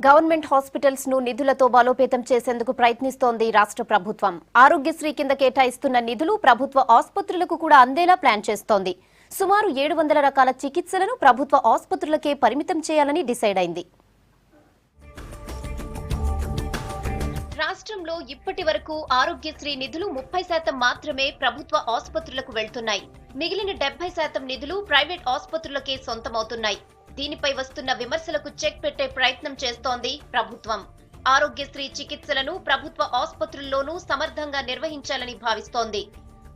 Government hospitals ను నిధులతో బలోపేతం చేసేందుకు ప్రయత్నిస్తోంది రాష్ట్ర ప్రభుత్వం. ఆరోగ్యశ్రీ కింద కేటాయిస్తున్న నిధులు ప్రభుత్వ ఆసుపత్రులకు కూడా అందేలా ప్లాన్ చేస్తోంది. సుమారు 700 రకాల చికిత్సలను ప్రభుత్వ ఆసుపత్రులకే పరిమితం చేయాలని డిసైడ్ అయింది. రాష్ట్రంలో ఇప్పటి వరకు ఆరోగ్యశ్రీ నిధులు 30% మాత్రమే ప్రభుత్వ ఆసుపత్రులకు వెళ్తున్నాయి. మిగిలిన 70% నిధులు ప్రైవేట్ ఆసుపత్రులకే సొంతమవుతున్నాయి. దీనిపై వస్తున్న విమర్శలకు చెక్ పెట్టే ప్రయత్నం చేస్తోంది ప్రభుత్వం. ఆరోగ్యశ్రీ చికిత్సలను ప్రభుత్వ ఆసుపత్రుల్లోనూ సమర్థంగా నిర్వహించాలని భావిస్తోంది.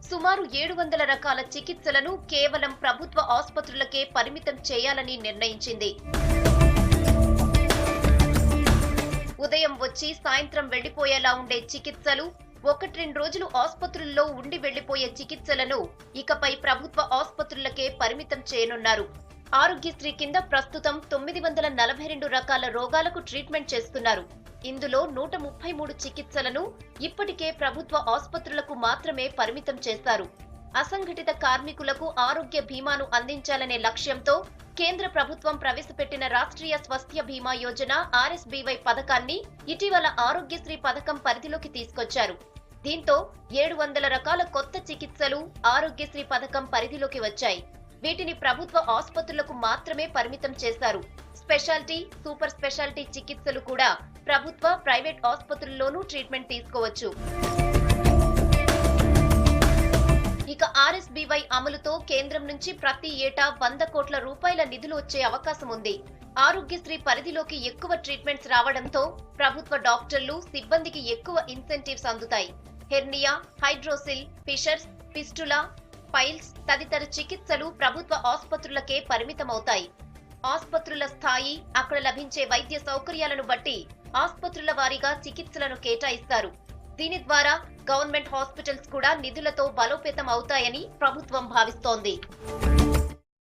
సుమారు 700 రకాల చికిత్సలను కేవలం ప్రభుత్వ ఆసుపత్రులకే పరిమితం చేయాలని నిర్ణయించింది. ఉదయం వచ్చి సాయంత్రం వెళ్లిపోయేలా ఉండే చికిత్సలు, 1-2 రోజులు ఆసుపత్రుల్లో ఉండి వెళ్లిపోయే చికిత్సలను ఇకపై ప్రభుత్వ ఆసుపత్రులకే పరిమితం చేయనున్నారు. ఆరోగ్యశ్రీ కింద ప్రస్తుతం 942 రకాల రోగాలకు ట్రీట్మెంట్ చేస్తున్నారు. ఇందులో 133 చికిత్సలను ఇప్పటికే ప్రభుత్వ ఆసుపత్రులకు మాత్రమే పరిమితం చేశారు. అసంఘటిత కార్మికులకు ఆరోగ్య బీమాను అందించాలనే లక్ష్యంతో కేంద్ర ప్రభుత్వం ప్రవేశపెట్టిన రాష్ట్రీయ స్వాస్థ్య బీమా యోజన RSBY పథకాన్ని ఇటీవల ఆరోగ్యశ్రీ పథకం పరిధిలోకి తీసుకొచ్చారు. దీంతో 700 రకాల కొత్త చికిత్సలు ఆరోగ్యశ్రీ పథకం పరిధిలోకి వచ్చాయి. వీటిని ప్రభుత్వ ఆసుపత్రులకు మాత్రమే పరిమితం చేశారు. స్పెషాలిటీ, సూపర్ స్పెషాలిటీ చికిత్సలు కూడా ప్రభుత్వ, ప్రైవేట్ ఆసుపత్రుల్లోనూ ట్రీట్మెంట్ తీసుకోవచ్చు. ఇక RSBY అమలుతో కేంద్రం నుంచి ప్రతి ఏటా 100 కోట్ల రూపాయల నిధులు వచ్చే అవకాశం ఉంది. ఆరోగ్యశ్రీ పరిధిలోకి ఎక్కువ ట్రీట్మెంట్స్ రావడంతో ప్రభుత్వ డాక్టర్లు, సిబ్బందికి ఎక్కువ ఇన్సెంటివ్స్ అందుతాయి. Hernia, hydrocele, fissures, fistula, piles తదితర చికిత్సలు ప్రభుత్వ ఆసుపత్రులకే పరిమితమవుతాయి. ఆసుపత్రుల స్థాయి, అక్కడ లభించే వైద్య సౌకర్యాలను బట్టి ఆసుపత్రుల వారీగా చికిత్సలను కేటాయిస్తారు. దీని ద్వారా గవర్నమెంట్ హాస్పిటల్స్ కూడా నిధులతో బలోపేతం అవుతాయని ప్రభుత్వం భావిస్తోంది.